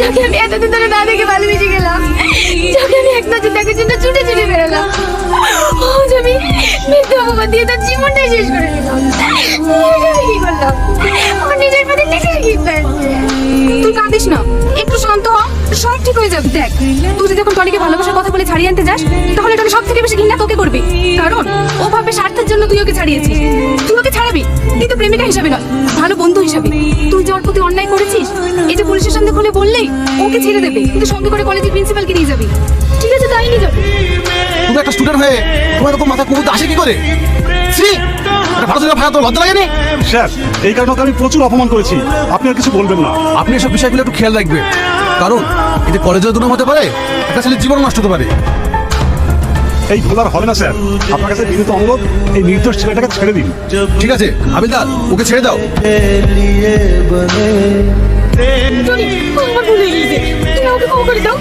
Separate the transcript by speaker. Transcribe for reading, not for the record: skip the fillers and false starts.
Speaker 1: যাকে আমি এতদিন ধরে না দেখে ভালোবেসে গেলাম, যাকে আমি এক নজর দেখার জন্য ছুটে ছুটে বেরোলাম, আজ আমি মৃত্যু অপবাদ দিয়ে তার জীবনটাই শেষ করে দিলাম। আমি কি করলাম? আমার নিজের প্রতি নিজের কি পেয়েছে।
Speaker 2: তুই কাঁদিস না, একটু শান্ত হ, সব ঠিক হয়ে যাবে। দেখ, তুই যদি এখন টনিকে ভালোবাসার কথা বলে ছাড়িয়ে আনতে যাস, তাহলে টনি সব থেকে বেশি ঘৃণা তোকে করবে। কারণ ও ভাবে স্বার্থের জন্য তুই ওকে ছাড়িয়েছিস। তুই ওকে ছাড়াবি কিন্তু প্রেমিকা হিসাবে নয়, ভালো বন্ধু হিসাবে। তুই যে ওর প্রতি অন্যায় করেছিস, এটা পুলিশের সামনে খুলে বললেই ওকে ছেড়ে দেবে, কিন্তু সঙ্গে করে কলেজের প্রিন্সিপালকে নিয়ে যাবি।
Speaker 1: ঠিক আছে, তাই নিয়ে যাবে।
Speaker 3: তুমি একটা স্টুডেন্ট হয়ে তোমার এরকম মাথা কুকুরতে আসে কি করে? ভাড়া তো লজ্জা লাগেনি?
Speaker 4: স্যার, এই কারণে ওকে আমি প্রচুর অপমান করেছি, আপনি আর কিছু বলবেন না।
Speaker 3: আপনি এসব বিষয়গুলো একটু খেয়াল রাখবেন, কারণ এতে কলেজের দুর্নাম হতে পারে, একটা ছেলের জীবন নষ্ট হতে পারে।
Speaker 4: এই ভুল আর হবে না স্যার, আপনার কাছে বিনীত অনুরোধ, এই নির্দোষ ছেলেটাকে ছেড়ে দিন।
Speaker 3: ঠিক আছে আবিদার, ওকে ছেড়ে দাও।
Speaker 1: টনি, আমার ভুল হয়ে গেছে, তুমি আমাকে ক্ষমা করে দাও।